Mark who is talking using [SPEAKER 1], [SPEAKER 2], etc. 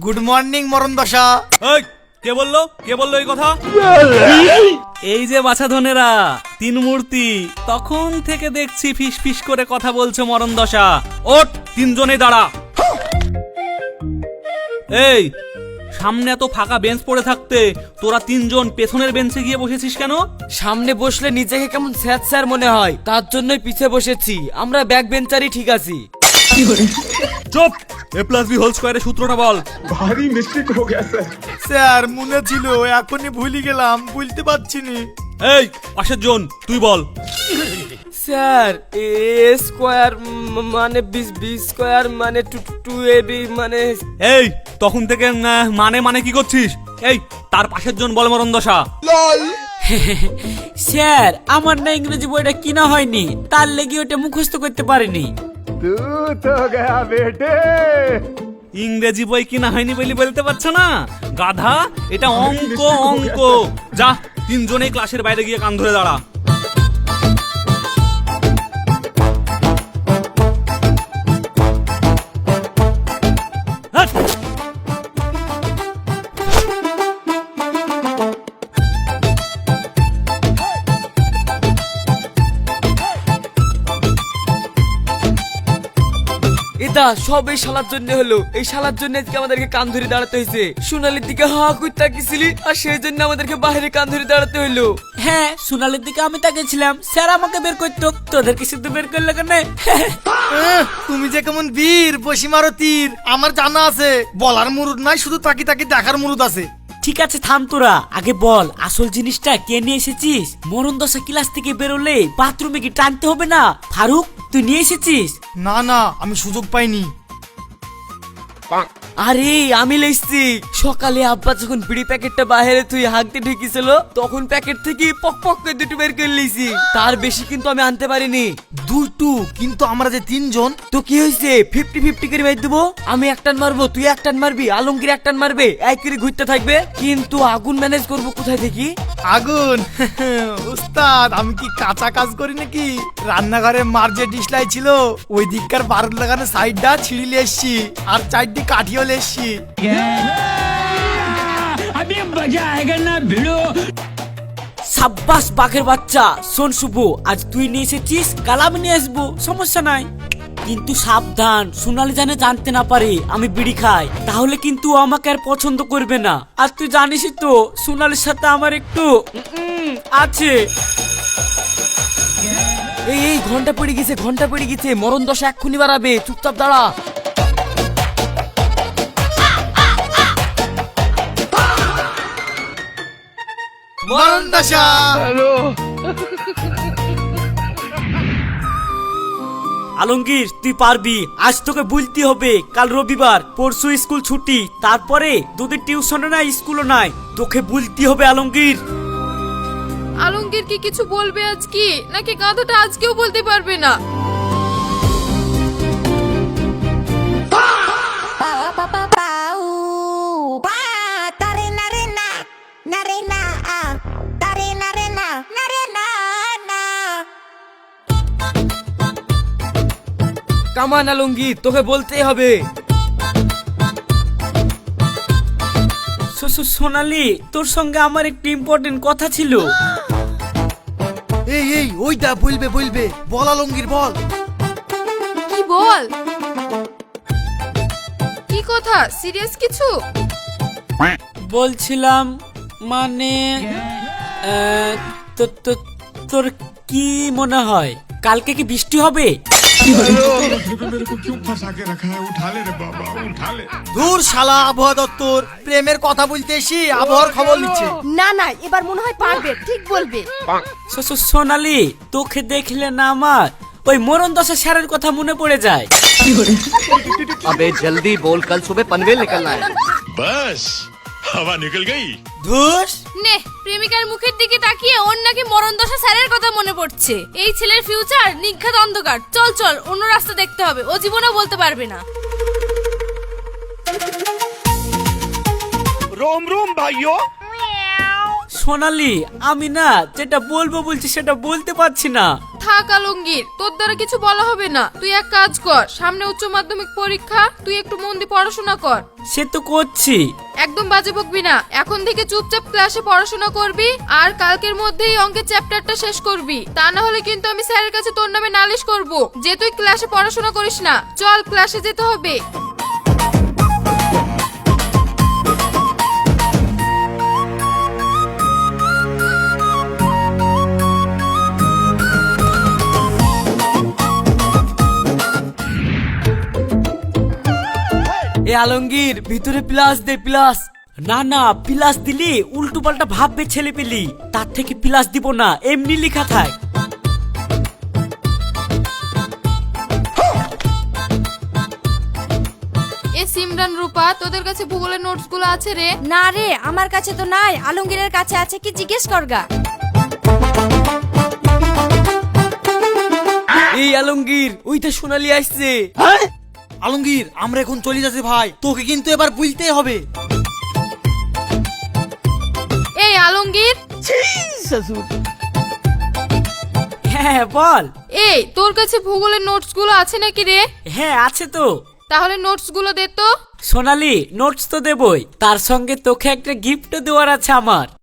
[SPEAKER 1] Good morning মরণ দশা।
[SPEAKER 2] এই কে বললো এই কথা? এই যে বাছা ধনেরা তিন মূর্তি, তখন থেকে দেখছি ফিস ফিস করে কথা বলছে মরণ দশা। ওঠ, তিনজনে দাঁড়া। এই সামনে এত ফাঁকা বেঞ্চ পড়ে থাকতে তোরা তিনজন পেছনের বেঞ্চে গিয়ে বসেছিস কেন?
[SPEAKER 3] সামনে বসলে নিজেকে কেমন স্যার স্যার মনে হয়, তার জন্যই পিছে বসেছি। আমরা ব্যাক বেঞ্চারই ঠিক আছি।
[SPEAKER 2] চুপ! a+b² এর সূত্রটা বল।
[SPEAKER 4] भारी मिस्टेक हो गया सर।
[SPEAKER 1] স্যার মনে ছিল, এখনই ভুলে গেলাম, বলতে পারছি নি।
[SPEAKER 2] এই পাশের জন তুই বল।
[SPEAKER 3] স্যার এ স্কয়ার মানে বি স্কয়ার মানে 2ab মানে।
[SPEAKER 2] এই তখন থেকে মানে কি করছিস? এই তার পাশের জন বল মরণ দশা।
[SPEAKER 5] স্যার আমার না ইংরেজি বইটা কিনা হয়নি, তার লেগে ওটা মুখস্থ করতে পারিনি।
[SPEAKER 4] तू तो गया बेटे।
[SPEAKER 2] ইংরেজি বই কিনা হয়নি বলি বলতে পারছো না গাধা? এটা অঙ্ক। যা তিনজনেই ক্লাসের বাইরে গিয়ে কান ধরে দাঁড়া। হাট!
[SPEAKER 3] এটা সব এই শালার জন্য হলো। এই শালার জন্য আজকে আমাদেরকে কান ধরে দাঁড়াতে হয়েছে। সোনালির দিকে হা করে তাকিয়েছিলি, আর সেই জন্য আমাদেরকে বাইরে কান ধরে দাঁড়াতে হলো।
[SPEAKER 5] হ্যাঁ সোনালির দিকে আমি তাকিয়েছিলাম, স্যার আমাকে বের করতো, তোদেরকে শুধু বের করলে কেন?
[SPEAKER 1] তুমি যে কেমন বীর বসি মারো তীর, আমার জানা আছে। বলার মুরুদ নাই, শুধু তাকি তাকি দেখার মুরুদ আছে।
[SPEAKER 5] ঠিক আছে থাম তোরা, আগে বল আসল জিনিসটা কে নিয়ে এসেছিস? মরণ দশা ক্লাস থেকে বেরোলে বাথরুমে কি টানতে হবে না? ফারুক তুই নিয়ে এসেছিস?
[SPEAKER 1] না আমি সুযোগ পাইনি।
[SPEAKER 3] আরে আমি লেসছি। সকালে আব্বা যখন বিড়ি প্যাকেটটা বাইরে তুই হাঁকতে ঢেকেছিল, তখন প্যাকেট থেকে পক পক করে দুটো বের করে লিয়েছি। তার বেশি কিন্তু আমি আনতে পারিনি।
[SPEAKER 1] দুটো, কিন্তু আমরা যে তিনজন।
[SPEAKER 3] তো কি হয়েছে? 50-50 করে বাইর দেবো। আমি একটান মারবো, তুই একটান মারবি, আলমগীর একটান মারবে, এক করে ঘুরতে থাকবে। কিন্তু আগুন ম্যানেজ করবো কোথায় দেখি?
[SPEAKER 1] আগুন? উস্তাদ আমি কি কাঁচা কাজ করি নাকি? রান্নাঘরে মার যে ডিসলাই ছিল, ওই দিককার বারুদ লাগানো সাইডটা ছিঁড়িলে এসছি, আর চারটি কাঠিও এসছি।
[SPEAKER 5] সাব্বাস বাঘের বাচ্চা। শোন শুভ, আজ তুই নিয়ে এসেছিস, কাল আমি নিয়ে আসবো, সমস্যা নাই। কিন্তু সাবধান, সোনালি জানে জানতে না পারে আমি বিড়ি খাই, তাহলে কিন্তু ও আমাকে আর পছন্দ করবে না। আর তুই জানিসই তো সোনালির সাথে আমার একটু আছে।
[SPEAKER 3] এই ঘন্টা পড়ে গেছে। মরণ দশা এক্ষুনি বাড়াবে, চুপচাপ দাঁড়া।
[SPEAKER 1] মরণ দশা।
[SPEAKER 5] আলমগীর তুই পারবি, আজ তোকে বলতে হবে। কাল রবিবার, পরশু স্কুল ছুটি, তারপরে দুদিন টিউশনও নাই স্কুলও নাই, তোকে বলতে হবে আলমগীর।
[SPEAKER 6] আলমগীর কি কিছু বলবে আজ কি, নাকি গাধাটা আজকেও বলতে পারবে না?
[SPEAKER 3] কামান আলমগীর, তোকে বলতেই হবে।
[SPEAKER 5] সোনালি তোর সঙ্গে আমার একটু ইম্পর্টেন্ট কথা ছিল।
[SPEAKER 1] এই ওইটা বলবে বল আলমগীর বল।
[SPEAKER 6] কি বল? কি কথা? সিরিয়াস কিছু?
[SPEAKER 5] বলছিলাম মানে তোর কি মনে হয় কালকে কি বৃষ্টি হবে?
[SPEAKER 4] मेरे को क्यों फंसा के रखा है? उठा ले रे बाबा, उठा ले।
[SPEAKER 1] দূর শালা আবহাওয়া দপ্তর, প্রেমের কথা বলতে এসি আবহাওয়ার খবর নিচ্ছে।
[SPEAKER 7] না এবার মনে হয় পারবে, ঠিক বলবে।
[SPEAKER 5] সোনালি তোকে দেখলে না আমার ওই মরণ দশা স্যারের কথা মনে পড়ে যায়।
[SPEAKER 8] अबे जल्दी बोल, कल सुबह पनवेल निकलना है।
[SPEAKER 9] बस हवा निकल गई।
[SPEAKER 1] ধুস,
[SPEAKER 6] নে, প্রেমিকার মুখের দিকে তাকিয়ে ওর নাকি মরণ দশা স্যারের কথা মনে পড়ছে। এই ছেলের ফিউচার নিঘাত অন্ধকার। চল অন্য রাস্তা দেখতে হবে, ও জীবনেও বলতে পারবে না।
[SPEAKER 9] रोम रोम भाइयों।
[SPEAKER 5] সোনালি আমি না যেটা বলবো বলছি সেটা বলতে পারছি না।
[SPEAKER 6] থাক আলমগীর, তোর দ্বারা কিছু বলা হবে না। তুই এক কাজ কর, সামনে উচ্চ মাধ্যমিক পরীক্ষা, তুই একটু মন দিয়ে পড়াশোনা কর।
[SPEAKER 5] সে তো করছি।
[SPEAKER 6] একদম বাজে বকবি না, এখন থেকে চুপচাপ ক্লাসে পড়াশোনা করবি আর কালকের মধ্যেই অঙ্কের চ্যাপ্টারটা শেষ করবি। তা না হলে কিন্তু আমি স্যারের কাছে তোর নামে নালিশ করব যে তুই ক্লাসে পড়াশোনা করিস না। চল, ক্লাসে যেতে হবে।
[SPEAKER 3] এ আলমগীর, ভিতরে প্লাস দে, প্লাস।
[SPEAKER 5] না না, প্লাস দিলি উল্টো পাল্টা ভাববে ছেলে পেলি, তার থেকে প্লাস দিব না, এমনি লেখা থাক।
[SPEAKER 6] এ সিমরান, রূপা, তোদের কাছে ভূগোলের নোটস গুলো আছে রে?
[SPEAKER 7] না রে, আমার কাছে তো নাই। আলমগীরের কাছে আছে কি জিজ্ঞেস করগা।
[SPEAKER 3] এই আলমগীর, ওইটা সোনালি আসছে।
[SPEAKER 1] আলমগীর, আমরা এখন চলে যাচ্ছি ভাই, তোকে কিন্তু এবার বুঝতেই হবে।
[SPEAKER 6] এই আলমগীর,
[SPEAKER 5] হ্যাঁ বল।
[SPEAKER 6] এই তোর কাছে ভূগোলের নোটস গুলো আছে নাকি রে?
[SPEAKER 5] হ্যাঁ আছে তো।
[SPEAKER 6] তাহলে নোটস গুলো দে তো।
[SPEAKER 5] সোনালি, নোটস তো দেবই, তার সঙ্গে তোকে একটা গিফটও দেওয়ার আছে আমার।